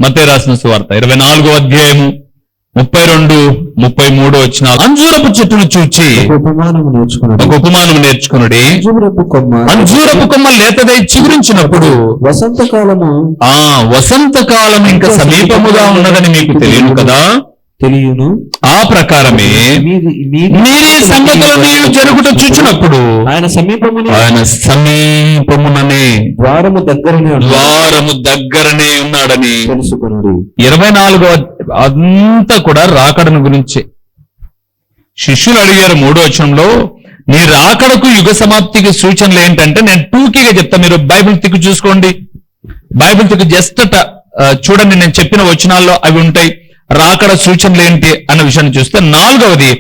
మత్తయి రాసిన సువార్త 24వ అధ్యాయము 32-33 వచనాలు. అంజూరపు చెట్టును చూచి ఒక ఉపమానము నేర్చుకునుడి. అంజూరపు కొమ్మ లేతదై చిగురించినప్పుడు వసంతకాలము ఇంకా సమీపముగా ఉన్నదని మీకు తెలియను కదా. తెలియను. ఆ ప్రకారమే మీరే సంగతులను జరుగుట చూచినప్పుడు ఆయన సమీపముననే ద్వారము దగ్గరనే ఉన్నాడని తెలుసుకొనుడి. 24వ అంతా కూడా రాకడను గురించి. శిష్యులు అడిగారు 3వ వచనంలో, నీ రాకడకు యుగ సమాప్తికి సూచనలు ఏంటంటే, నేను టూకీగా చెప్తా, మీరు బైబిల్ తిక్కు చూసుకోండి. బైబిల్ తిక్కు జస్ట్ చూడండి, నేను చెప్పిన వచనాల్లో అవి ఉంటాయి. రాకడ సూచనలు ఏంటి అన్న విషయాన్ని చూస్తే, 4వది,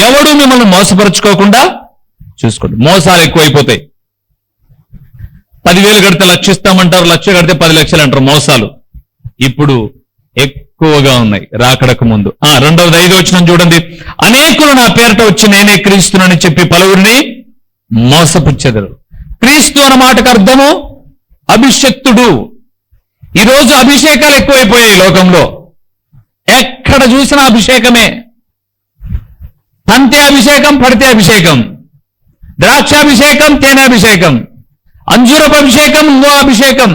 ఎవడు మిమ్మల్ని మోసపరుచుకోకుండా చూసుకోండి. మోసాలు ఎక్కువైపోతాయి. 10,000 కడితే 1,00,000 ఇస్తామంటారు, 1,00,000 కడితే 10 లక్షలు అంటారు. మోసాలు ఇప్పుడు ఎక్కువగా ఉన్నాయి రాకడకు ముందు. 2వది 5వ వచనం చూడండి, అనేకులు నా పేరట వచ్చి నేనే క్రీస్తునని చెప్పి పలువురిని మోసపుచ్చెదరు. క్రీస్తు అన్న మాటకు అర్థము అభిషక్తుడు. ఈరోజు అభిషేకాలు ఎక్కువైపోయాయి లోకంలో. ఎక్కడ చూసినా అభిషేకమే. తంతే అభిషేకం, పడితే అభిషేకం, ద్రాక్షాభిషేకం, తేనెభిషేకం, అంజూరపు అభిషేకం, ఇంకో అభిషేకం,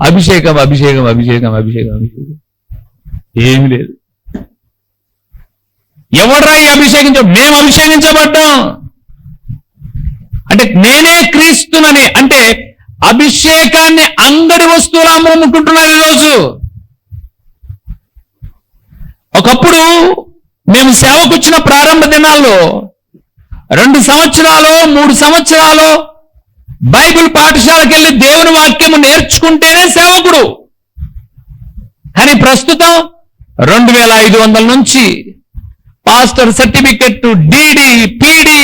అభిషేకం అభిషేకం అభిషేకం అభిషేకం అభిషేకం. ఏమి లేదు. ఎవడ్రా ఈ అభిషేకించ? మేము అభిషేకించబడ్డాం అంటే నేనే క్రీస్తునని. అంటే అభిషేకాన్ని అంగడి వస్తువులు అమ్ముకుంటున్నారు ఈరోజు. ఒకప్పుడు మేము సేవకు వచ్చిన ప్రారంభ దినాల్లో 2 సంవత్సరాలు 3 సంవత్సరాలు బైబిల్ పాఠశాలకు వెళ్ళి దేవుని వాక్యము నేర్చుకుంటేనే సేవకుడు. కానీ ప్రస్తుతం 2,500 నుంచి పాస్టర్ సర్టిఫికెట్, డిడి, పిడి,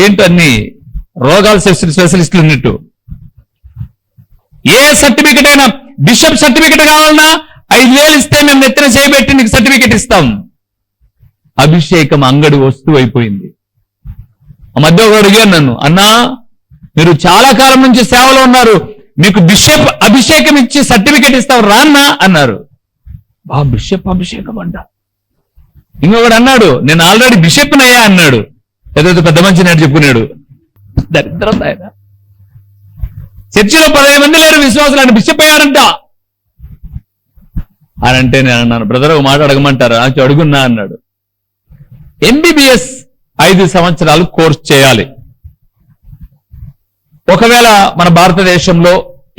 ఏంటన్ని రోగాల స్పెషలిస్టులు ఉన్నట్టు. ఏ సర్టిఫికెట్ అయినా, బిషప్ సర్టిఫికెట్ కావాలన్నా 5,000 ఇస్తే మేము నెత్తిన చేయబెట్టి నీకు సర్టిఫికెట్ ఇస్తాం. అభిషేకం అంగడి వస్తువు అయిపోయింది. ఆ మధ్య ఒకడు అడిగాను నన్ను, అన్నా మీరు చాలా కాలం నుంచి సేవలో ఉన్నారు, మీకు బిషప్ అభిషేకం ఇచ్చి సర్టిఫికెట్ ఇస్తాం రాన్నా అన్నారు. బిషప్ అభిషేకం అంట. ఇంకొకడు అన్నాడు, నేను ఆల్రెడీ బిషప్ నయ్యా అన్నాడు. పెద్ద మంచి నాడు చెప్పుకున్నాడు. దరిద్రం ఆయన. చర్చిలో 15 మంది లేరు విశ్వాసులు, ఆయన బిషప్ అయ్యారంట అని అంటే నేను అన్నాను, బ్రదర్ ఒక మాట అడగమంటారా? అడుగున్నా అన్నాడు. MBBS 5 సంవత్సరాలు కోర్స్ చేయాలి. ఒకవేళ మన భారతదేశంలో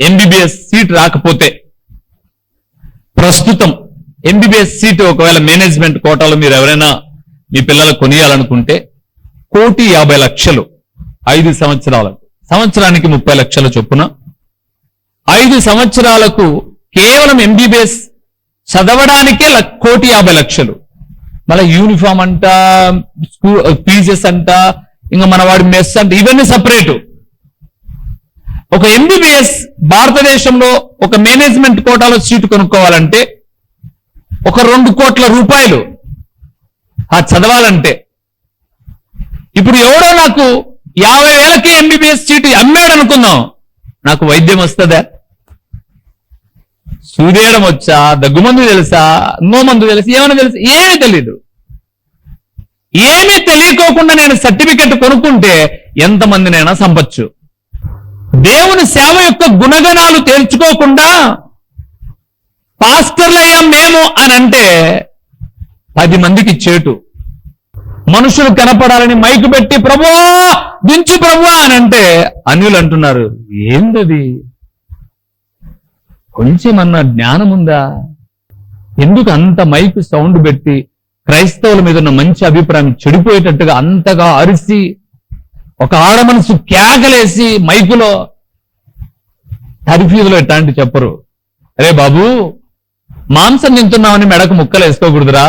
MBBS సీట్ రాకపోతే, ప్రస్తుతం MBBS సీటు ఒకవేళ మేనేజ్మెంట్ కోటాలో మీరు ఎవరైనా మీ పిల్లలకు కొనియాలనుకుంటే 1,50,00,000 5 సంవత్సరాలకు, సంవత్సరానికి 30 లక్షల చొప్పున 5 సంవత్సరాలకు కేవలం MBBS చదవడానికే 1,50,00,000. మళ్ళీ యూనిఫామ్ అంట, స్కూల్ ఫీజెస్ అంట, ఇంకా మన వాడి మెస్ అంట, ఇవన్నీ సపరేటు. ఒక MBBS భారతదేశంలో ఒక మేనేజ్మెంట్ కోటాలో సీటు కొనుక్కోవాలంటే ఒక 2 కోట్ల రూపాయలు చదవాలంటే. ఇప్పుడు ఎవడో నాకు 50,000కి MBBS సీటు అమ్మాడు అనుకుందాం, నాకు వైద్యం వస్తుందా? సూదేయడం వచ్చా? దగ్గుమందు తెలుసా? ఇంకో మందు తెలుసు? ఏమైనా తెలుసు? ఏమీ తెలీదు. ఏమీ తెలియకోకుండా నేను సర్టిఫికెట్ కొనుక్కుంటే ఎంతమందినైనా సంపచ్చు. దేవుని సేవ యొక్క గుణగణాలు తేల్చుకోకుండా పాస్టర్లయ్యాం మేము అని అంటే 10 మందికి చేటు. మనుషులు కనపడాలని మైకు పెట్టి ప్రభువా దించు ప్రభువా అని అంటే అన్యులు అంటున్నారు, ఏందది? కొంచెమన్నా జ్ఞానం ఉందా? ఎందుకు అంత మైకు సౌండ్ పెట్టి క్రైస్తవుల మీద ఉన్న మంచి అభిప్రాయం చెడిపోయేటట్టుగా అంతగా అరిసి, ఒక ఆడ మనసు కేకలేసి మైకులో, తరిఫీదులో ఎట్లాంటి చెప్పరు. అరే బాబు, మాంసం తింటున్నామని మెడకు ముక్కలు వేసుకోకూడదురా,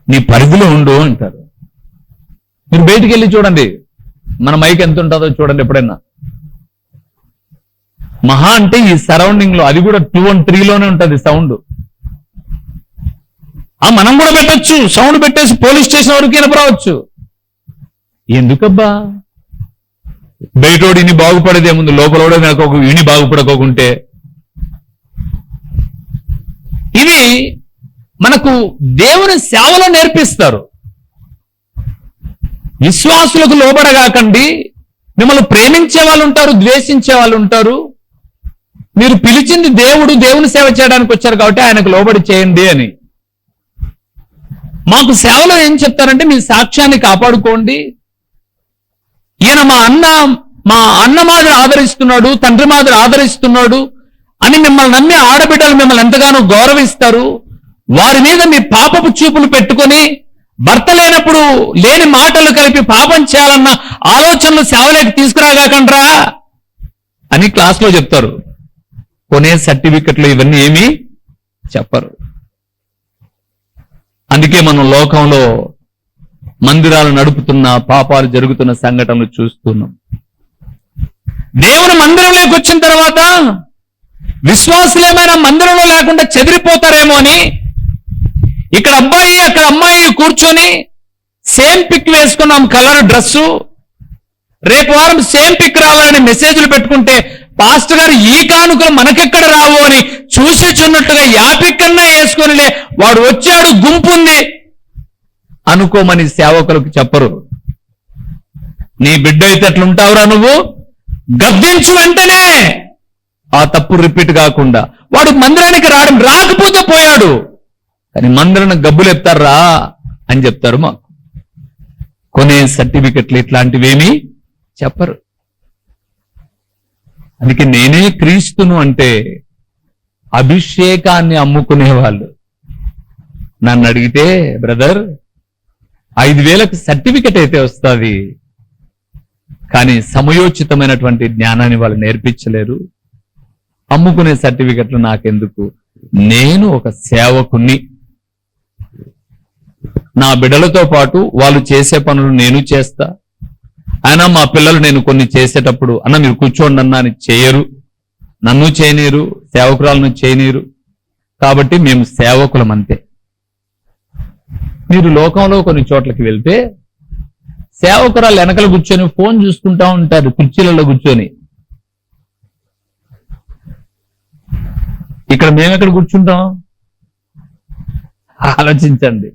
నీ పరిధిలో ఉండు అంటారు. మీరు బయటికి వెళ్ళి చూడండి, మన మైక్ ఎంత ఉంటుందో చూడండి ఎప్పుడైనా. మహా అంటే ఈ సరౌండింగ్ లో, అది కూడా 2 and 3లోనే ఉంటుంది సౌండ్. మనం కూడా పెట్టచ్చు, సౌండ్ పెట్టేసి పోలీస్ స్టేషన్ వరకు వినపరావచ్చు. ఎందుకబ్బా? బయటోడిని బాగుపడేదే ముందు లోపల నాకు ఒక ఇని బాగుపడకోకుంటే ఇవి మనకు దేవుని సేవలో నేర్పిస్తారు. విశ్వాసులకు లోబడగాకండి, మిమ్మల్ని ప్రేమించే వాళ్ళు ఉంటారు, ద్వేషించే వాళ్ళు ఉంటారు. మీరు పిలిచింది దేవుని సేవ చేయడానికి వచ్చారు కాబట్టి ఆయనకు లోబడి చేయండి అని. మాకు సేవలో ఏం చెప్తారంటే, మీ సాక్ష్యాన్ని కాపాడుకోండి, ఈయన మా అన్న మాదిరి ఆదరిస్తున్నాడు, తండ్రి మాదిరి ఆదరిస్తున్నాడు అని మిమ్మల్ని నమ్మి ఆడబిడ్డలు మిమ్మల్ని ఎంతగానో గౌరవిస్తారు. వారి మీద మీ పాపపు చూపులు పెట్టుకొని భర్త లేనప్పుడు లేని మాటలు కలిపి పాపం చేయాలన్న ఆలోచనలు సేవలోకి తీసుకురాగాకండ్రా అని క్లాస్లో చెప్తారు. కొనే సర్టిఫికెట్లు ఇవన్నీ ఏమీ చెప్పరు. అందుకే మనం లోకంలో మందిరాలు నడుపుతున్న, పాపాలు జరుగుతున్న సంఘటనలు చూస్తున్నాం. దేవుని మందిరంలోకి వచ్చిన తర్వాత విశ్వాసులేమైనా మందిరంలో లేకుండా చెదిరిపోతారేమో అని ఇక్కడ అబ్బాయి అక్కడ అమ్మాయి కూర్చొని సేమ్ పిక్ వేసుకున్నాం, కలర్ డ్రెస్సు, రేపు వారం సేమ్ పిక్ రావాలని మెసేజ్లు పెట్టుకుంటే పాస్టర్ గారు ఈ కానుకలు మనకెక్కడ రావు అని చూసిచున్నట్టుగా యాపిక్కన్నా వేసుకొనిలే, వాడు వచ్చాడు గుంపు ఉంది అనుకోమని సేవకులకు చెప్పరు. నీ బిడ్డ అయితే ఎట్లుంటావురా నువ్వు, గద్దించు వెంటనే, ఆ తప్పు రిపీట్ కాకుండా. వాడు మందిరానికి రాకపోతే పోయాడు, కానీ మందిరానికి గబ్బులు ఎత్తారా అని చెప్తారు. మాకు కొనే సర్టిఫికెట్లు ఇట్లాంటివేమీ చెప్పరు. అందుకే నేనే క్రీస్తును అంటే అభిషేకాన్ని అమ్ముకునేవాళ్ళు. నన్ను అడిగితే బ్రదర్ 5,000కి సర్టిఫికెట్ అయితే వస్తుంది, కానీ సమయోచితమైనటువంటి జ్ఞానాన్ని వాళ్ళు నేర్పించలేరు. అమ్ముకునే సర్టిఫికెట్లు నాకెందుకు, నేను ఒక సేవకుని, నా బిడ్డలతో పాటు వాళ్ళు చేసే పనులు నేను చేస్తా. అయినా మా పిల్లలు నేను కొన్ని చేసేటప్పుడు అన్న మీరు కూర్చోండి అన్న అని చేయరు, నన్ను చేయనీరు, సేవకురాలను చేయనీరు. కాబట్టి మేము సేవకులం అంతే. మీరు లోకంలో కొన్ని చోట్లకి వెళ్తే సేవకురాలు వెనకలు కూర్చొని ఫోన్ చూసుకుంటా ఉంటారు, కుర్చీలలో కూర్చొని. ఇక్కడ మేమెక్కడ కూర్చుంటాం ఆలోచించండి.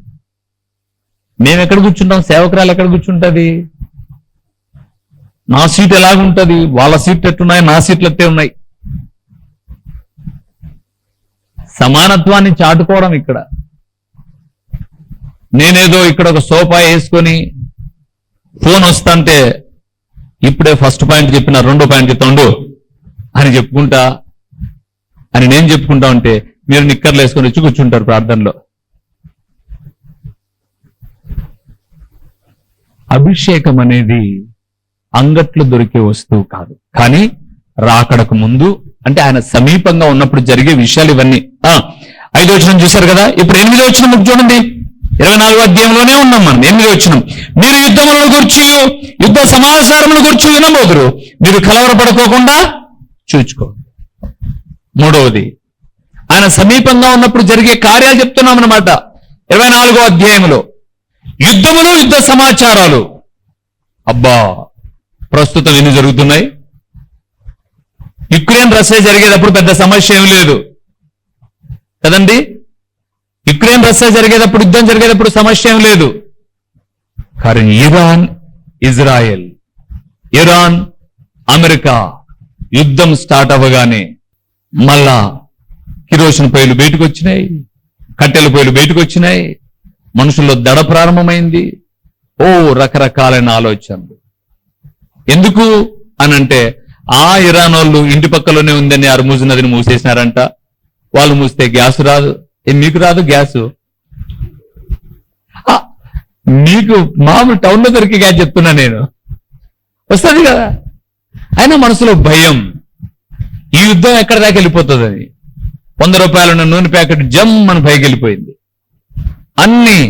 మేమెక్కడ కూర్చుంటాం, సేవకురాలు ఎక్కడ కూర్చుంటది? నా సీట్ ఎలాగుంటది, వాళ్ళ సీట్లు ఎట్టున్నాయి, నా సీట్లు ఎట్టే ఉన్నాయి. సమానత్వాన్ని చాటుకోవడం ఇక్కడ. నేనేదో ఇక్కడ ఒక సోఫా వేసుకొని ఫోన్ వస్తుంటే ఇప్పుడే ఫస్ట్ పాయింట్ చెప్పిన, రెండో పాయింట్ చెప్తాండు అని చెప్పుకుంటా అని నేను చెప్పుకుంటా ఉంటే మీరు నిక్కర్లు వేసుకొని వచ్చి కూర్చుంటారు ప్రార్థనలో. అభిషేకం అనేది అంగట్లో దొరికే వస్తువు కాదు, కానీ రాకడకు ముందు అంటే ఆయన సమీపంగా ఉన్నప్పుడు జరిగే విషయాలు ఇవన్నీ. 5వ వచనం చూశారు కదా. ఇప్పుడు 8వ వచనం చూడండి, 24వ అధ్యాయంలోనే ఉన్నాం మనం. 8వ వచనం, మీరు యుద్ధములను గురించి యుద్ధ సమాచారముల గురించి వినబోదురు, మీరు కలవరపడుకోకుండా చూచుకోండి. 3వది, ఆయన సమీపంగా ఉన్నప్పుడు జరిగే కార్యాలు చెప్తున్నాం అన్నమాట. 24వ అధ్యాయంలో యుద్ధములు, యుద్ధ సమాచారాలు. అబ్బా, ప్రస్తుతం ఎన్ని జరుగుతున్నాయి. యుక్రెయిన్ రష్యా జరిగేటప్పుడు పెద్ద సమస్య ఏం లేదు కదండి. యుక్రెయిన్ రష్యా జరిగేటప్పుడు, యుద్ధం జరిగేటప్పుడు సమస్య ఏం లేదు. కానీ ఇరాన్ ఇజ్రాయెల్, ఇరాన్ అమెరికా యుద్ధం స్టార్ట్ అవ్వగానే మళ్ళా కిరోసిన్ పొయ్యిలు బయటకు వచ్చినాయి, కట్టెల పొయ్యిలు బయటకు వచ్చినాయి, మనుషుల్లో దడ ప్రారంభమైంది. రకరకాలైన ఆలోచనలు. ఎందుకు అనంటే ఆ ఇరాన్ వాళ్ళు ఇంటి పక్కలోనే ఉందని అర్మూజ్ నదిని మూసేసినారంట. వాళ్ళు మూస్తే గ్యాస్ రాదు. మీకు రాదు గ్యాసు, మీకు మామూలు టౌన్లో దొరికే గ్యాస్ చెప్తున్నా నేను, వస్తుంది కదా. అయినా మనసులో భయం, ఈ యుద్ధం ఎక్కడ దాకా వెళ్ళిపోతుందని. 100 రూపాయల నూనె ప్యాకెట్ జమ్ మన పైకి వెళ్ళిపోయింది. అన్ని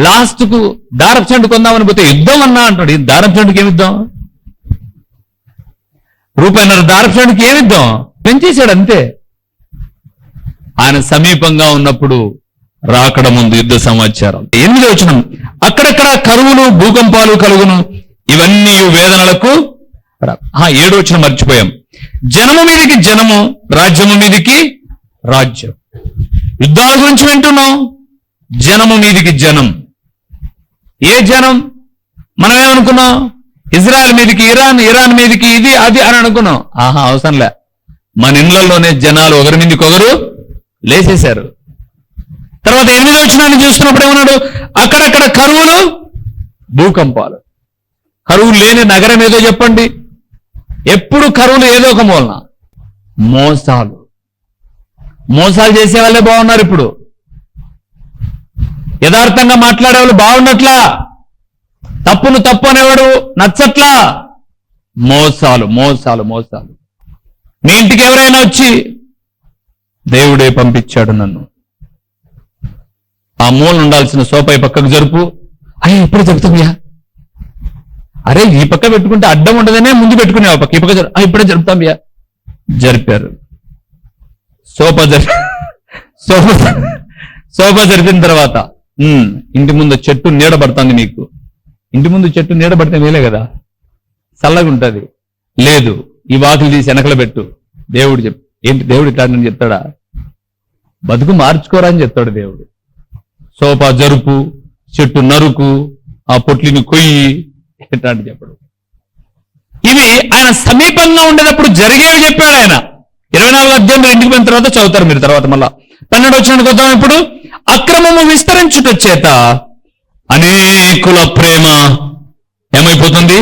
లాస్ట్ కు దారపు చెండు కొందామని పోతే యుద్ధం అన్నా అంటాడు. ఈ దారపు చెండుకి ఏమి యుద్ధం? ₹1.5 దారపు చెండుకి ఏమి యుద్ధం? పెంచేశాడు అంతే. ఆయన సమీపంగా ఉన్నప్పుడు రాకడ ముందు యుద్ధ సమాచారం. 8వ వచనం, అక్కడక్కడ కరువులు, భూకంపాలు కలుగును, ఇవన్నీ వేదనలకు. 7వ వచనం మర్చిపోయాం, జనము మీదికి జనము, రాజ్యము మీదికి రాజ్యం. యుద్ధాల గురించి వింటున్నాం. జనము మీదికి జనం. ఏ జనం? మనం ఏమనుకున్నాం? ఇజ్రాయెల్ మీదకి ఇరాన్, ఇరాన్ మీదకి ఇది అది అని అనుకున్నాం. అవసరంలే. మన ఇళ్లలోనే జనాలు ఒకరి మీదకి ఒకరు లేచేశారు. తర్వాత 8వ వచనాన్ని చూస్తున్నప్పుడు ఏమన్నాడు? అక్కడక్కడ కరువులు, భూకంపాలు. కరువు లేని నగరం ఏదో చెప్పండి. ఎప్పుడు కరువులు ఏదో ఒక మూలన. మోసాలు చేసే వాళ్ళే బాగున్నారు. ఇప్పుడు యథార్థంగా మాట్లాడే వాళ్ళు బాగున్నట్లా, తప్పును తప్పు అనేవాడు నచ్చట్లా. మోసాలు. మీ ఇంటికి ఎవరైనా వచ్చి దేవుడే పంపించాడు నన్ను, ఆ మూల ఉండాల్సిన సోపాయి పక్కకు జరుపు, అయ్యా ఇప్పుడు జరుపుతాంయా, అరే ఈ పక్క పెట్టుకుంటే అడ్డం ఉండదనే ముందు పెట్టుకునే పక్క, ఈ పక్క ఇప్పుడే జరుపుతాంయా. జరిపారు. సోఫా జరిపిన తర్వాత ఇంటి ముందు చెట్టు నీడబడుతుంది. మీకు ఇంటి ముందు చెట్టు నీడబడితే మేలే కదా, చల్లగా ఉంటుంది. లేదు, ఈ వాకిలు తీసి వెనకలు పెట్టు. దేవుడు ఏంటి దేవుడు ఇట్లా అని చెప్తాడా? బతుకు మార్చుకోరా అని చెప్తాడు దేవుడు. సోఫా జరుపు, చెట్టు నరుకు, ఆ పొట్లిని కొయ్యి, ఎట్లా అని చెప్పడు. ఇవి ఆయన సమీపంగా ఉండేటప్పుడు జరిగేవి చెప్పాడు ఆయన. 24వ అధ్యాయంలో ఇంటికి పోయిన తర్వాత చదువుతారు మీరు. తర్వాత మళ్ళా 12వ వచనానికి వద్దాం. ఇప్పుడు అక్రమము విస్తరించుట చేత అనేకుల ప్రేమ ఏమైపోతుంది?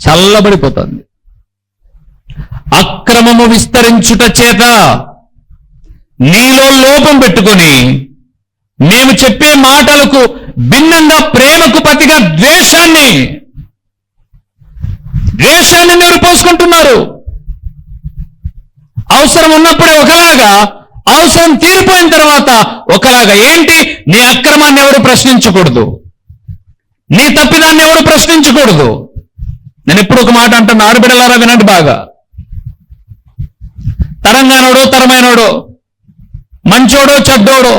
చల్లబడిపోతుంది. అక్రమము విస్తరించుట చేత నీలో లోపం పెట్టుకొని మేము చెప్పే మాటలకు భిన్నంగా ప్రేమకు ప్రతిగా ద్వేషాన్ని మీరు పోసుకుంటున్నారు. అవసరం ఉన్నప్పుడే ఒకలాగా, అవసరం తీరిపోయిన తర్వాత ఒకలాగా. ఏంటి? నీ అక్రమాన్ని ఎవరు ప్రశ్నించకూడదు, నీ తప్పిదాన్ని ఎవరు ప్రశ్నించకూడదు. నేను ఎప్పుడు ఒక మాట అంటాను, ఆడబిడ్డలారా వినండి బాగా. తరంగానోడో తరమైనోడో, మంచోడో చెడ్డోడో,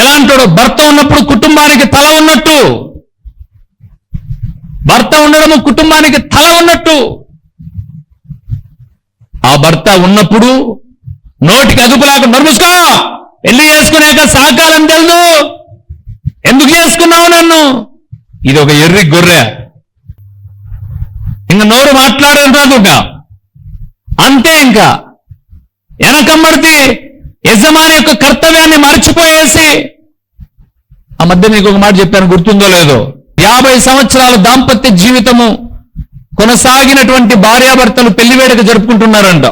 ఎలాంటోడో, భర్త ఉన్నప్పుడు కుటుంబానికి తల ఉన్నట్టు, భర్త ఉండడము కుటుంబానికి తల ఉన్నట్టు. ఆ భర్త ఉన్నప్పుడు నోటికి అదుపులాగా నడుముసుకో, పెళ్లి చేసుకునేక సాకాలం తెలుదు, ఎందుకు చేసుకున్నావు నన్ను? ఇది ఒక ఎర్రి గొర్రె. ఇంకా నోరు మాట్లాడదు. అంతే. ఇంకా వెనకమ్మడితే యజమాని యొక్క కర్తవ్యాన్ని మర్చిపోయేసి, ఆ మధ్య మీకు ఒక మాట చెప్పాను, గుర్తుందో లేదో, 50 సంవత్సరాల దాంపత్య జీవితము కొనసాగినటువంటి భార్యాభర్తలు పెళ్లి వేడుక జరుపుకుంటున్నారంట.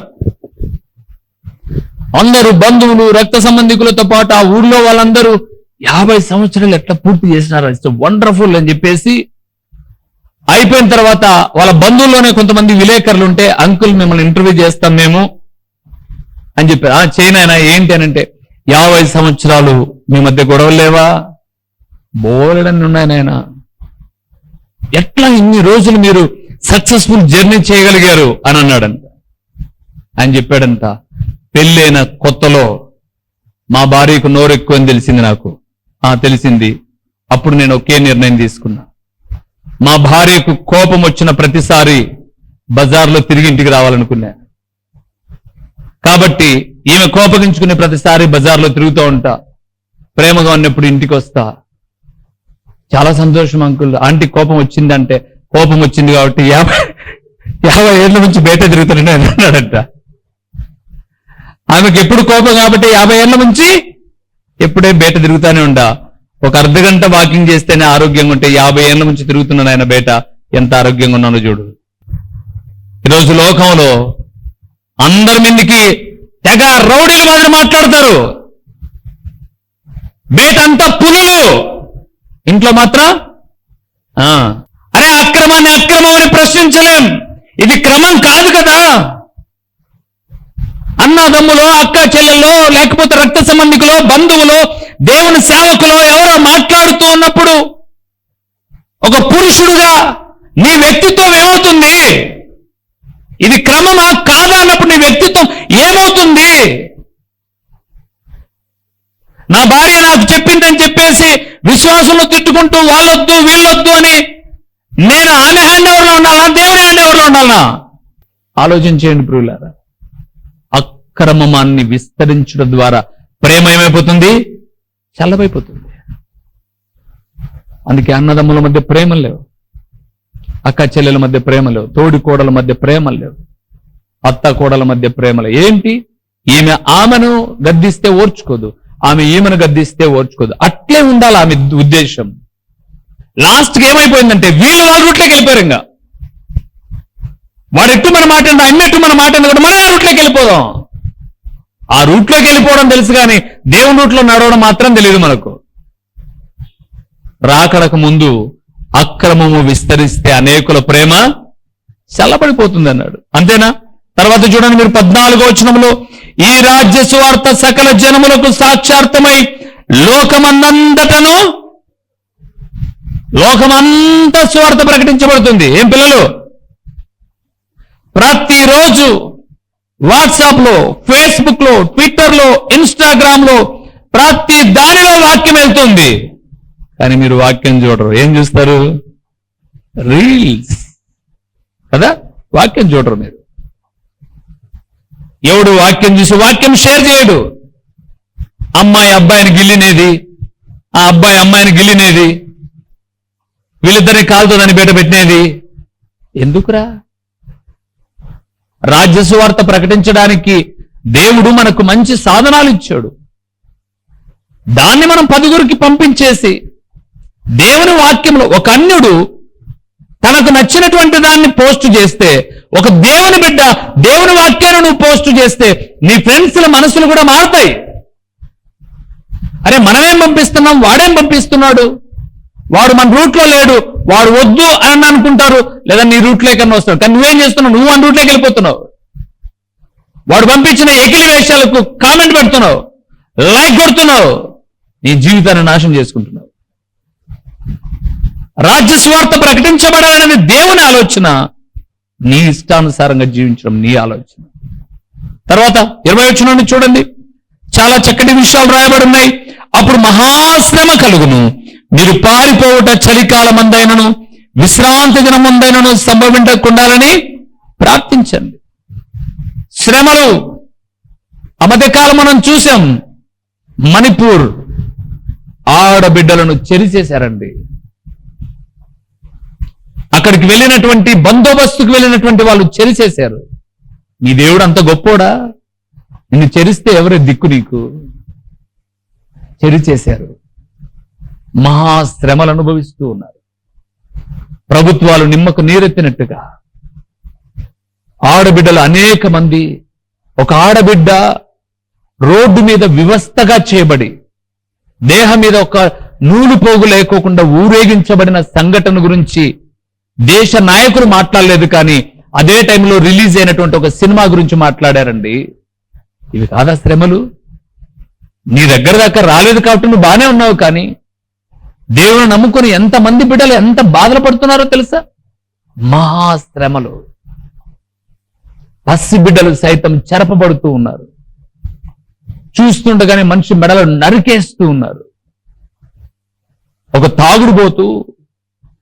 అందరూ బంధువులు, రక్త సంబంధికులతో పాటు ఆ ఊర్లో వాళ్ళందరూ 50 సంవత్సరాలు ఎట్లా పూర్తి చేసినారు, ఇట్స్ వండర్ఫుల్ అని చెప్పేసి అయిపోయిన తర్వాత వాళ్ళ బంధువుల్లోనే కొంతమంది విలేకరులు ఉంటే, అంకుల్ మిమ్మల్ని ఇంటర్వ్యూ చేస్తాం మేము అని చెప్పారు. చేయనైనా ఏంటి అని అంటే, 50 సంవత్సరాలు మీ మధ్య గొడవలు లేవా? బోలెడన్ని ఉన్నాయి నాయన. ఎట్లా ఇన్ని రోజులు మీరు సక్సెస్ఫుల్ జర్నీ చేయగలిగారు అని అన్నాడంట. ఆయన చెప్పాడంట, పెళ్ళైన కొత్తలో మా భార్యకు నోరు ఎక్కువ అని తెలిసింది నాకు. తెలిసింది. అప్పుడు నేను ఒకే నిర్ణయం తీసుకున్నా, మా భార్యకు కోపం వచ్చిన ప్రతిసారి బజార్లో తిరిగి ఇంటికి రావాలనుకున్నా. కాబట్టి ఈమె కోపగించుకునే ప్రతిసారి బజార్లో తిరుగుతూ ఉంటా, ప్రేమగా ఉన్నప్పుడు ఇంటికి వస్తా. చాలా సంతోషం అంకుల్, ఆంటీ కోపం వచ్చిందంటే, కోపం వచ్చింది కాబట్టి 50 ఏళ్ల నుంచి బయట తిరుగుతాడని అన్నాడంట. ఆమెకు ఎప్పుడు కోపం కాబట్టి 50 ఏళ్ల నుంచి ఎప్పుడే బయట తిరుగుతానే ఉండా. ఒక అర్ధగంట వాకింగ్ చేస్తేనే ఆరోగ్యంగా ఉంటే 50 ఏళ్ల నుంచి తిరుగుతున్నాను ఆయన బయట, ఎంత ఆరోగ్యంగా ఉన్నానో చూడు. ఈరోజు లోకంలో అందరి మీదకి తెగ రౌడీలు మాదిరి మాట్లాడతారు. బయట అంతా పులులు, ఇంట్లో మాత్రం అరే అక్రమాన్ని అక్రమం అని ప్రశ్నించలేం. ఇది క్రమం కాదు కదా. అన్నదమ్ములో, అక్క చెల్లెల్లో, లేకపోతే రక్త సంబంధికులో, బంధువులో, దేవుని సేవకులో ఎవరో మాట్లాడుతూ ఉన్నప్పుడు ఒక పురుషుడుగా నీ వ్యక్తిత్వం ఏమవుతుంది? ఇది క్రమమా కాదా అన్నప్పుడు నీ వ్యక్తిత్వం ఏమవుతుంది? నా భార్య నాకు చెప్పిందని చెప్పేసి విశ్వాసంలో తిట్టుకుంటూ వాళ్ళొద్దు వీళ్ళొద్దు అని నేను ఆమె హ్యాండ్ ఓవర్లో ఉండాలా, దేవుని హ్యాండ్ ఓవర్లో ఉండాలా? ఆలోచించేయండి ప్రియులారా. అక్రమాన్ని విస్తరించడం ద్వారా ప్రేమ ఏమైపోతుంది? చల్లబైపోతుంది. అందుకే అన్నదమ్ముల మధ్య ప్రేమలు లేవు, అక్క చెల్లెల మధ్య ప్రేమ లేవు, తోడి కోడల మధ్య ప్రేమలు లేవు, అత్త కోడల మధ్య ప్రేమలు. ఏంటి? ఈమె ఆమెను గద్దిస్తే ఓర్చుకోదు, ఆమె ఈమెను గద్దిస్తే ఓర్చుకోదు. అట్లే ఉండాలి ఆమె ఉద్దేశం. లాస్ట్కి ఏమైపోయిందంటే వీళ్ళు వాళ్ళ రూట్లోకి వెళ్ళిపోయారు. ఇంకా వాడు ఎట్టు మన మాట అన్నట్టు మన మాట కూడా మనం ఆ రూట్లోకి వెళ్ళిపోదాం. ఆ రూట్లోకి వెళ్ళిపోవడం తెలుసు కానీ దేవుని రూట్లో నడవడం మాత్రం తెలియదు మనకు. రాకడకు ముందు అక్రమము విస్తరిస్తే అనేకుల ప్రేమ చల్లబడిపోతుంది అన్నాడు. అంతేనా? తర్వాత చూడండి మీరు 14వ వచనంలో, ఈ రాజ్య సువార్త సకల జనములకు సాక్షార్థమై లోకమంతా సువార్త ప్రకటించబడుతుంది. ఏం పిల్లలు? ప్రతిరోజు వాట్సాప్ లో, ఫేస్బుక్ లో, ట్విట్టర్ లో, ఇన్స్టాగ్రామ్ లో ప్రతి దానిలో వాక్యం వెళ్తుంది. కానీ మీరు వాక్యం చూడరు. ఏం చూస్తారు? రీల్స్ కదా, వాక్యం చూడరు మీరు. ఎవడు వాక్యం చూసి వాక్యం షేర్ చేయడు. అమ్మాయి అబ్బాయిని గిల్లినేది, ఆ అబ్బాయి అమ్మాయిని గిల్లినేది, వీళ్ళిద్దరిని కాలుతో దాన్ని బయట పెట్టినేది ఎందుకురా? రాజ్య సువార్త ప్రకటించడానికి దేవుడు మనకు మంచి సాధనాలు ఇచ్చాడు. దాన్ని మనం 10గురికి పంపించేసి దేవుని వాక్యంలో ఒక అన్యుడు తనకు నచ్చినటువంటి దాన్ని పోస్ట్ చేస్తే, ఒక దేవుని బిడ్డ దేవుని వాక్యాన్ని నువ్వు పోస్ట్ చేస్తే నీ ఫ్రెండ్స్ల మనసులు కూడా మారుతాయి. అరే మనమేం పంపిస్తున్నాం, వాడేం పంపిస్తున్నాడు, వాడు మన రూట్లో లేడు, వాడు వద్దు అని అనుకుంటారు, లేదా నీ రూట్లోకన్నా వస్తాడు. కానీ నువ్వేం చేస్తున్నావు? నువ్వు మన రూట్లోకి వెళ్ళిపోతున్నావు. వాడు పంపించిన ఎకిలి వేషాలకు కామెంట్ పెడుతున్నావు, లైక్ కొడుతున్నావు, నీ జీవితాన్ని నాశనం చేసుకుంటున్నావు. రాజ్య సువార్త ప్రకటించబడాలనేది దేవుని ఆలోచన, నీ ఇష్టానుసారంగా జీవించడం నీ ఆలోచన. తర్వాత 20వ వచనాన్ని చూడండి, చాలా చక్కటి విషయాలు రాయబడి ఉన్నాయి. అప్పుడు మహాశ్రమ కలుగును, మీరు పారిపోవుట చలికాలమందైనను విశ్రాంతి దినమందైనను సంభవించకుండాలని ప్రార్థించండి. శ్రమలు ఆ మధ్యకాలం మనం చూసాం. మణిపూర్ ఆడబిడ్డలను చెరిచేశారండి. అక్కడికి వెళ్ళినటువంటి బందోబస్తుకు వెళ్ళినటువంటి వాళ్ళు చెరిచేశారు. నీ దేవుడు అంత గొప్పోడా? నిన్ను చెరిస్తే ఎవరే దిక్కు నీకు? చెరిచేశారు. మహాశ్రమలు అనుభవిస్తూ ఉన్నారు. ప్రభుత్వాలు నిమ్మకు నీరెత్తినట్టుగా ఆడబిడ్డలు అనేక మంది, ఒక ఆడబిడ్డ రోడ్డు మీద వివస్థగా చేయబడి దేహం మీద ఒక నూలు పోగు లేకోకుండా ఊరేగించబడిన సంఘటన గురించి దేశ నాయకులు మాట్లాడలేదు, కానీ అదే టైంలో రిలీజ్ అయినటువంటి ఒక సినిమా గురించి మాట్లాడారండి. ఇవి కాదా శ్రమలు? నీ దగ్గర దాకా రాలేదు కాబట్టి నువ్వు బానే ఉన్నావు, కానీ దేవుని నమ్ముకొని ఎంతమంది బిడ్డలు ఎంత బాధలు పడుతున్నారో తెలుసా? మహాశ్రమలు. పసి బిడ్డలు సైతం చెరపబడుతూ ఉన్నారు. చూస్తుండగానే మనిషి మెడలు నరికేస్తూ ఉన్నారు. ఒక తాగుడు పోతూ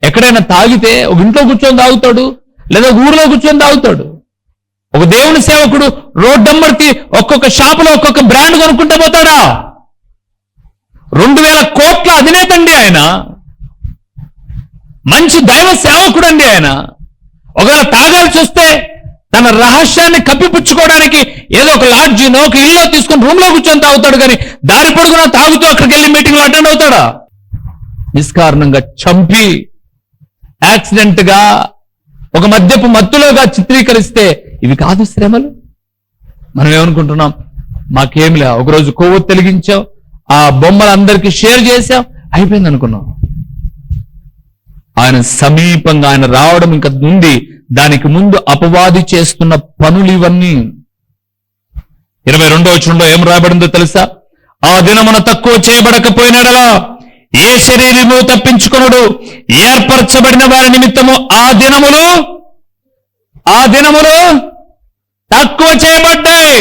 ఎక్కడైనా తాగితే ఒక ఇంట్లో కూర్చొని తాగుతాడు, లేదా ఊరిలో కూర్చొని తాగుతాడు. ఒక దేవుని సేవకుడు రోడ్డమ్మడికి ఒక్కొక్క షాపులో ఒక్కొక్క బ్రాండ్ కొనుక్కుంటూ పోతాడా? 2000 కోట్ల అధినేత అండి ఆయన. మంచి దైవ సేవకుడు అండి ఆయన. ఒకవేళ తాగాల్సి వస్తే తన రహస్యాన్ని కప్పిపుచ్చుకోవడానికి ఏదో ఒక లాడ్జినో ఒక ఇల్లు తీసుకుని రూమ్ లో కూర్చొని తాగుతాడు, కానీ దారి పొడుగునా తాగుతూ అక్కడికి వెళ్ళి మీటింగ్లో అటెండ్ అవుతాడా? నిష్కారణంగా చంపి యాక్సిడెంట్ గా ఒక మద్యపు మత్తులోగా చిత్రీకరిస్తే ఇవి కాదు శ్రమలు? మనం ఏమనుకుంటున్నాం? మాకేమిలే, ఒకరోజు కొవ్వొత్తి వెలిగించాం, ఆ బొమ్మలందరికీ షేర్ చేశాం, అయిపోయింది అనుకున్నాం. ఆయన సమీపంగా ఆయన రావడం ఇంకా ఉంది. దానికి ముందు అపవాది చేస్తున్న పనులు ఇవన్నీ. 22వ వచనంలో ఏం రాబడిందో తెలుసా? ఆ దినమున తక్కువ చేయబడకపోయినడలా ఏ శరీరము తప్పించుకొనుడు, ఏర్పరచబడిన వారి నిమిత్తము ఆ దినములు తక్కువ చేయబడ్డాయి.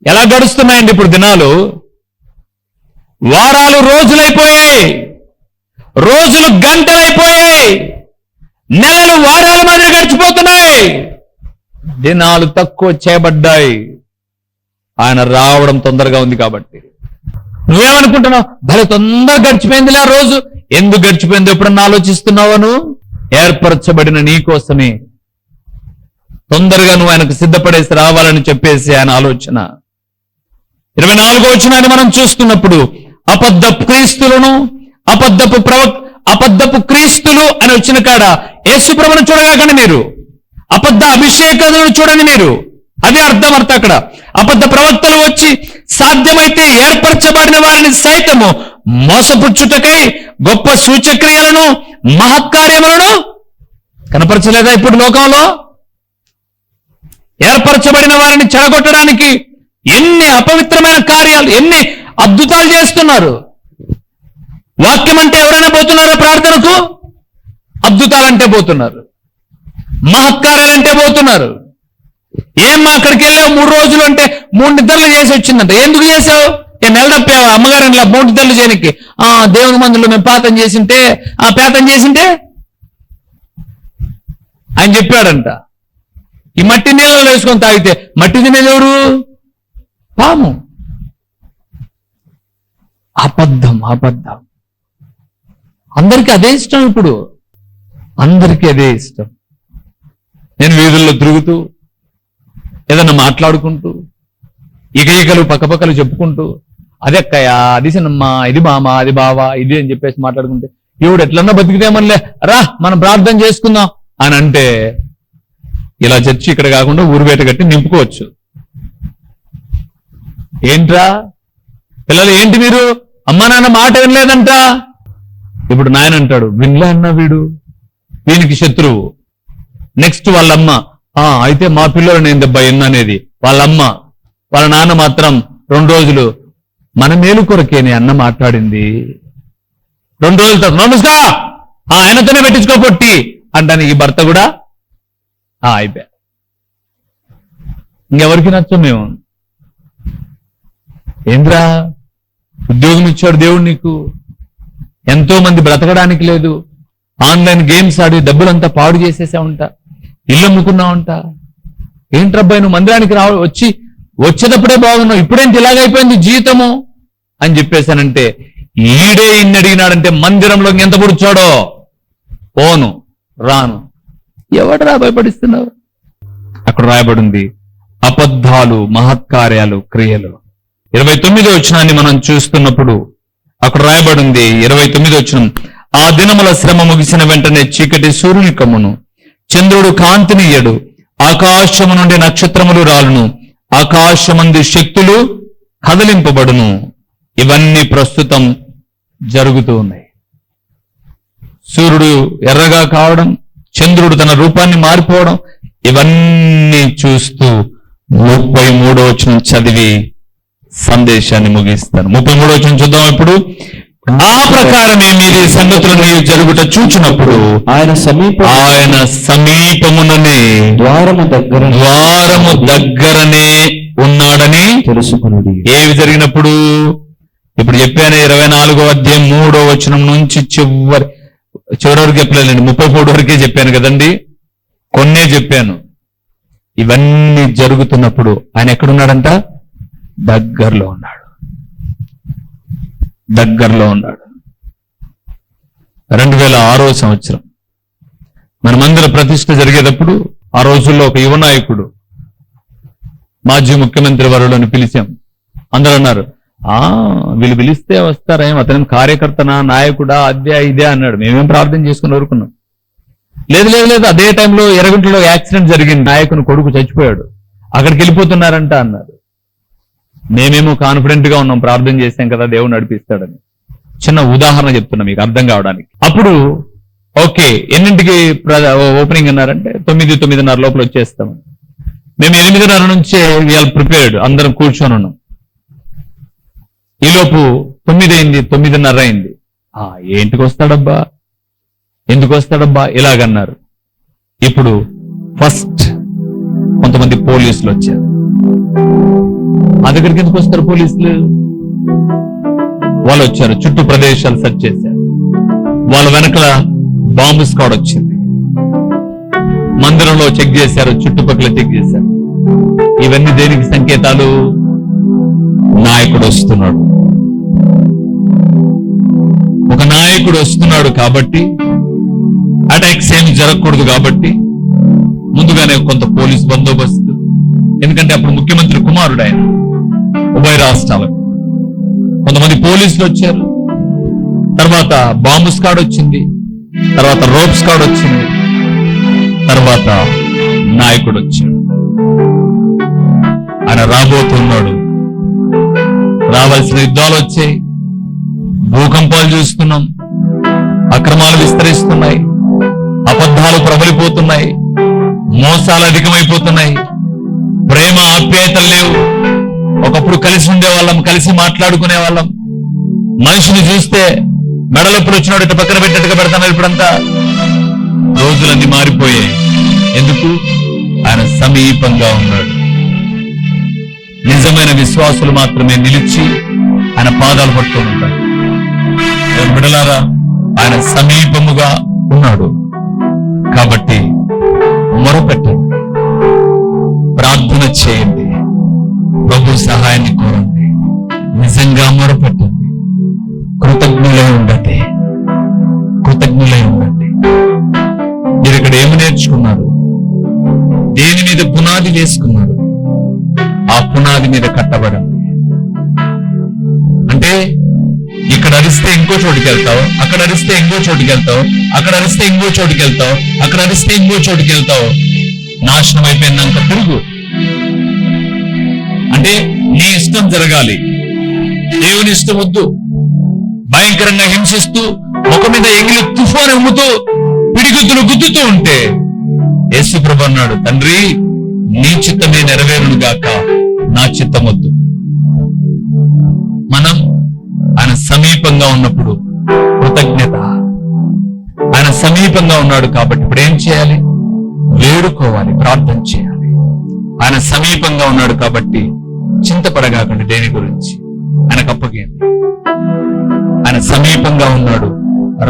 ఎలా గడుస్తున్నాయండి ఇప్పుడు దినాలు? వారాలు రోజులైపోయాయి, రోజులు గంటలైపోయాయి, నెలలు వారాల మాదిరి గడిచిపోతున్నాయి. దినాలు తక్కువ చేయబడ్డాయి. ఆయన రావడం తొందరగా ఉంది కాబట్టి. నువ్వేమనుకుంటున్నావు? భలే తొందరగా గడిచిపోయిందిలే ఆ రోజు. ఎందుకు గడిచిపోయిందో ఎప్పుడన్నా ఆలోచిస్తున్నావా? నువ్వు ఏర్పరచబడిన నీ కోసమే తొందరగా నువ్వు ఆయనకు సిద్ధపడేసి రావాలని చెప్పేసి ఆయన ఆలోచన. 24వ వచనాన్ని మనం చూస్తున్నప్పుడు అబద్ధపు క్రీస్తులను అబద్ధపు క్రీస్తులు అని వచ్చిన కాడ యేసుప్రభువును చూడగానే మీరు అబద్ధ అభిషేకాలను చూడండి మీరు. అదే అర్థం అక్కడ. అబద్ధ ప్రవక్తలు వచ్చి సాధ్యమైతే ఏర్పరచబడిన వారిని సైతము మోసపుచ్చుటకై గొప్ప సూచక్రియలను మహత్కార్యములను కనపరచలేదా ఇప్పుడు లోకంలో? ఏర్పరచబడిన వారిని చెడగొట్టడానికి ఎన్ని అపవిత్రమైన కార్యాలు, ఎన్ని అద్భుతాలు చేస్తున్నారు. వాక్యం అంటే ఎవరైనా పోతున్నారా ప్రార్థనకు? అద్భుతాలంటే పోతున్నారు, మహత్కారాలంటే పోతున్నారు. ఏమ్మా అక్కడికి వెళ్ళావు 3 రోజులు అంటే 3 నిద్రలు చేసి వచ్చిందంట. ఎందుకు చేసావు? నెలదప్పావా అమ్మగారిని 3 నిద్రలు చేయనికి? దేవుని మందులో మేము పాతం చేసింటే ఆయన చెప్పాడంట. ఈ మట్టి నీళ్ళలో వేసుకొని తాగితే మట్టి తినేది ఎవరు? పాము. అబద్ధం. అందరికీ అదే ఇష్టం. ఇప్పుడు అందరికీ అదే ఇష్టం. నేను వీధుల్లో తిరుగుతూ ఏదన్నా మాట్లాడుకుంటూ ఇకలు పక్కపక్కలు చెప్పుకుంటూ అది అక్కయ్య, అది సినమ్మ, ఇది మామ, అది బావా, ఇది అని చెప్పేసి మాట్లాడుకుంటే ఎవడు ఎట్లన్నా బతికితేమనిలే రా మనం ప్రార్థన చేసుకుందాం అని అంటే ఇలా చర్చి ఇక్కడ కాకుండా ఊరు బయట కట్టి నింపుకోవచ్చు. ఏంట్రా పిల్లలు, ఏంటి మీరు అమ్మా నాన్న మాట వినలేదంట. ఇప్పుడు నాయన అంటాడు వినలే అన్నా వీనికి శత్రువు. నెక్స్ట్ వాళ్ళమ్మ, అయితే మా పిల్లలు నేను దెబ్బ ఎన్ననేది వాళ్ళమ్మ. వాళ్ళ నాన్న మాత్రం 2 రోజులు మన మేలు కొరకేనే అన్న మాట్లాడింది. 2 రోజుల తర్వాత నమస్కా ఆయనతోనే పెట్టించుకోపొట్టి అంటాను. ఈ భర్త కూడా అయిపోయా. ఇంకెవరికి నచ్చం మేము. ఏంద్రా ఉద్యోగం ఇచ్చాడు దేవుడు నీకు, ఎంతో మంది బ్రతకడానికి లేదు, ఆన్లైన్ గేమ్స్ ఆడి డబ్బులంతా పాడు చేసేసావుంట, ఇల్లు అమ్ముకున్నావంట. ఏంట్రబ్బాయి నువ్వు మందిరానికి వచ్చేటప్పుడే బాగున్నావు, ఇప్పుడేంటి ఇలాగైపోయింది జీవితము అని చెప్పేశానంటే ఈడే ఇన్ని అడిగినాడంటే మందిరంలోకి ఎంత పుడిచాడో పోను రాను. ఎవడరా భయపడిస్తున్నావు? అక్కడ రాయబడింది అబద్ధాలు, మహత్కార్యాలు, క్రియలు. 29వ వచనాన్ని మనం చూస్తున్నప్పుడు అక్కడ రాయబడింది 29వ వచనం, ఆ దినముల శ్రమ ముగిసిన వెంటనే చీకటి సూర్యుని కమ్మును, చంద్రుడు కాంతినియ్యడు, ఆకాశము నుండి నక్షత్రములు రాలును, ఆకాశమందు శక్తులు కదిలింపబడును. ఇవన్నీ ప్రస్తుతం జరుగుతూ ఉన్నాయి. సూర్యుడు ఎర్రగా కావడం, చంద్రుడు తన రూపాన్ని మారిపోవడం, ఇవన్నీ చూస్తూ 33వ వచనం చదివి సందేశాన్ని ముగిస్తాను. 33వ వచనం చూద్దాం ఇప్పుడు. ఆ ప్రకారమే మీరు ఈ సంగతులను జరుగుట చూచినప్పుడు ఆయన సమీపముననే ద్వారము దగ్గరనే ఉన్నాడని తెలుసుకున్నది. ఏవి జరిగినప్పుడు? ఇప్పుడు చెప్పాను 24వ అధ్యాయం 3వ వచనం నుంచి చివరి వరకు చెప్పలేదండి, 33 వరకే చెప్పాను కదండి, కొన్నే చెప్పాను. ఇవన్నీ జరుగుతున్నప్పుడు ఆయన ఎక్కడున్నాడంట? దగ్గరలో ఉన్నాడు. 2006వ సంవత్సరం మనమందర ప్రతిష్ఠ జరిగేటప్పుడు ఆ రోజుల్లో ఒక యువ నాయకుడు మాజీ ముఖ్యమంత్రి వరులను పిలిచాం. అందరూ అన్నారు వీళ్ళు పిలిస్తే వస్తారేం, అతని కార్యకర్తనా నాయకుడా అదే ఇదే అన్నాడు. మేమేం ప్రార్థన చేసుకుని ఊరుకున్నాం. లేదు అదే టైంలో ఎర్రగుంటలో యాక్సిడెంట్ జరిగింది, నాయకుని కొడుకు చచ్చిపోయాడు, అక్కడికి వెళ్ళిపోతున్నారంట అన్నారు. మేమేమో కాన్ఫిడెంట్ గా ఉన్నాం, ప్రార్థన చేశాం కదా దేవుడు నడిపిస్తాడని. చిన్న ఉదాహరణ చెప్తున్నా మీకు అర్థం కావడానికి. అప్పుడు ఓకే ఎన్నింటికి ఓపెనింగ్ అన్నారంటే 9-9:30 లోపల వచ్చేస్తాం. మేము 8:30 నుంచే వీఆర్ ప్రిపేర్డ్, అందరం కూర్చొని ఉన్నాం. ఈలోపు 9 అయింది, 9:30 అయింది. ఏంటికి వస్తాడబ్బా, ఎందుకు వస్తాడబ్బా ఇలాగన్నారు. ఇప్పుడు ఫస్ట్ కొంతమంది పోలీసులు వచ్చారు. మా దగ్గరికి ఎందుకు వస్తారు పోలీసులు? వాళ్ళు వచ్చారు, చుట్టూ ప్రదేశాలు సెర్చ్ చేశారు. వాళ్ళ వెనకల బాంబు స్క్వాడ్ వచ్చింది, మందిరంలో చెక్ చేశారు, చుట్టుపక్కల చెక్ చేశారు. ఇవన్నీ దేనికి సంకేతాలు? నాయకుడు వస్తున్నాడు. ఒక నాయకుడు వస్తున్నాడు కాబట్టి అటాక్స్ ఏమి జరగకూడదు కాబట్టి ముందుగానే కొంత పోలీస్ బందోబస్తు. ఎందుకంటే అప్పుడు ముఖ్యమంత్రి కుమారుడు ఆయన, ఉభయ రాష్ట్రాలకు కొంతమంది పోలీసులు వచ్చారు. తర్వాత బాంబు స్క్వాడ్ వచ్చింది, తర్వాత రోప్ స్క్వాడ్ వచ్చింది, తర్వాత నాయకుడు వచ్చాడు. ఆయన రాబోతున్నాడు. రావాల్సిన యుద్ధాలు వచ్చాయి, భూకంపాలు చూస్తున్నాం, అక్రమాలు విస్తరిస్తున్నాయి, అబద్ధాలు ప్రబలిపోతున్నాయి, మోసాలు అధికమైపోతున్నాయి, ప్రేమ ఆప్యాయతలు లేవు. ఒకప్పుడు కలిసి ఉండేవాళ్ళం, కలిసి మాట్లాడుకునే వాళ్ళం. మనిషిని చూస్తే మెడలప్పుడు వచ్చినాడు ఇటు పక్కన పెట్టేట్టుగా పెడతాను. ఇప్పుడంతా రోజులన్నీ మారిపోయాయి. ఎందుకు? ఆయన సమీపంగా ఉన్నాడు. నిజమైన విశ్వాసులు మాత్రమే నిలిచి ఆయన పాదాలు పట్టుకొని ఉంటారు. బిడ్డలారా, ఆయన సమీపముగా ఉన్నాడు కాబట్టి మొరపెట్టండి, ప్రార్థన చేయండి, ప్రభు సహాయాన్ని కోరండి, నిజంగా మొరపెట్టండి, కృతజ్ఞులై ఉండండి, కృతజ్ఞులై ఉండండి. మీరు ఇక్కడ ఏమి నేర్చుకున్నారు? దేని మీద పునాది వేసుకున్నారు? ఆ పునాది మీద కట్టబడండి. అంటే ఇక్కడ అరిస్తే ఇంకో చోటుకి వెళ్తావు, అక్కడ అరిస్తే ఇంకో చోటుకి వెళ్తావు, అక్కడ అరిస్తే ఇంకో చోటుకి వెళ్తావు, అక్కడ అరిస్తే ఇంకో చోటుకి వెళ్తావు. నాశనం అయిపోయిందంత తిరుగు. అంటే నీ ఇష్టం జరగాలి, దేవుని ఇష్టం వద్దు. భయంకరంగా హింసిస్తూ ముఖం మీద ఎంగిలి తుఫాను ఎమ్ముతూ పిడిగుద్దులు గుద్దుతూ ఉంటే యేసు ప్రభు అన్నాడు, తండ్రి నీ చిత్తమే నెరవేరును గాక, నా చిత్తం వద్దు. మనం ఆయన సమీపంగా ఉన్నప్పుడు కృతజ్ఞత. ఆయన సమీపంగా ఉన్నాడు కాబట్టి ఇప్పుడు ఏం చేయాలి? వేడుకోవాలి, ప్రార్థన చేయాలి. ఆయన సమీపంగా ఉన్నాడు కాబట్టి చింతపడగాకండి దేని గురించి. ఆయనకు అప్పగేయండి. ఆయన సమీపంగా ఉన్నాడు.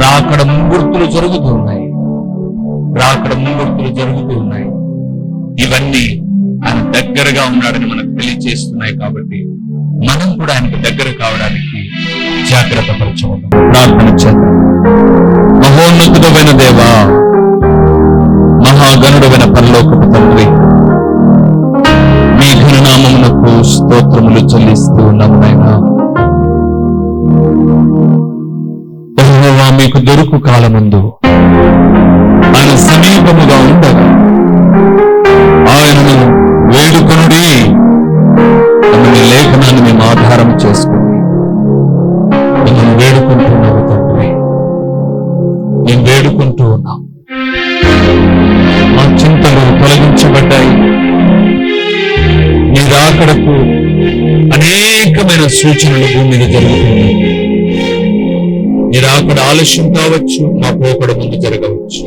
రాకడ ముంగుర్తులు జరుగుతూ ఉన్నాయి, రాకడ ముంగుర్తులు జరుగుతూ ఉన్నాయి. ఇవన్నీ ఆయన దగ్గరగా ఉన్నాడని మనకు తెలియజేస్తున్నాయి. కాబట్టి మనం కూడా ఆయనకు దగ్గర కావడానికి జాగ్రత్త పరచవద్దాం. ప్రార్థన చేద్దాం. మహోన్నతుడైన దేవా, మహాగణుడైన పరలోకపు తండ్రి, మీ ఘననామమునకు స్తోత్రములు చెల్లిస్తూ ఉన్నాము నాయనా. యెహోవా, మీకు దొరుకు కాలముందు ఆయన సమీపముగా ఉండగా ఆయనను వేడుకొనుడి అన్న లేఖనాన్ని మేము ఆధారం చేసుకుని మిమ్మల్ని వేడుకుంటున్నాము తండ్రి. మేము వేడుకుంటూ ఉన్నాం. మా చింతలు తొలగించబడ్డాయి. మీ రాకడకు అనేకమైన సూచనలు భూమి మీద జరుగుతున్నాయి. మీ రాకడ ఆలస్యం కావచ్చు, మా పోకడ ముందు జరగవచ్చు,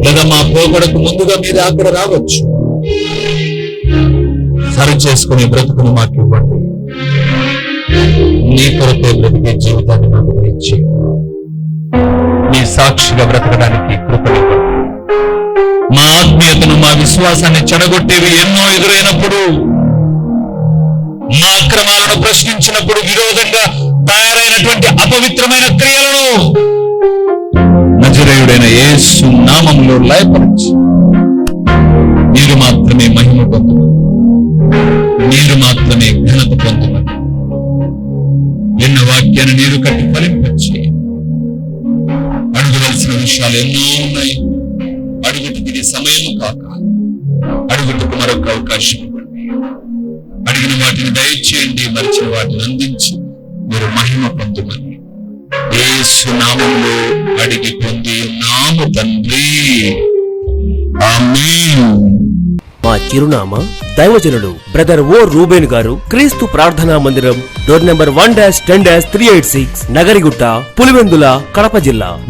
లేదా మా పోకడకు ముందుగా మీ రాకడ రావచ్చు. సరి చేసుకునే బ్రతుకును మాకు ఇవ్వండి. నీ కొరకే బ్రతికే జీవితాన్ని మాకు ఇచ్చి మీ సాక్షిగా బ్రతకడానికి కృపనివ్వండి. మా ఆత్మీయతను, మా విశ్వాసాన్ని చెడగొట్టేవి ఎన్నో ఎదురైనప్పుడు, మా అక్రమాలను ప్రశ్నించినప్పుడు, విరోధంగా తయారైనటువంటి అపవిత్రమైన క్రియలను నజరేయుడైన యేసు నామములో లయపరచి మీరు మాత్రమే మహిమ పొందుమని, మీరు మాత్రమే ఘనత పొందుమని విన్న వాక్యాన్ని నీరు కట్టి ఫలింపచ్చి అడగవలసిన విషయాలు ఎన్నో ఉన్నాయి. అడుగుటకు ఇది సమయం కాక అడుగుటకు మరొక అవకాశం ఇవ్వండి. అడిగిన వాటిని దయచేయండి, మరిచిన వాటిని అందించి మీరు మహిమ పొందుమని యేసు నామములో అడిగి పొంది నాము తండ్రి, ఆమేన్. మా చిరునామా దైవజనుడు బ్రదర్ ఓ రూబేన్ గారు, క్రీస్తు ప్రార్థనా మందిరం, డోర్ నెంబర్ 1-10-386, నగరిగుట్ట, పులివెందుల, కడప జిల్లా.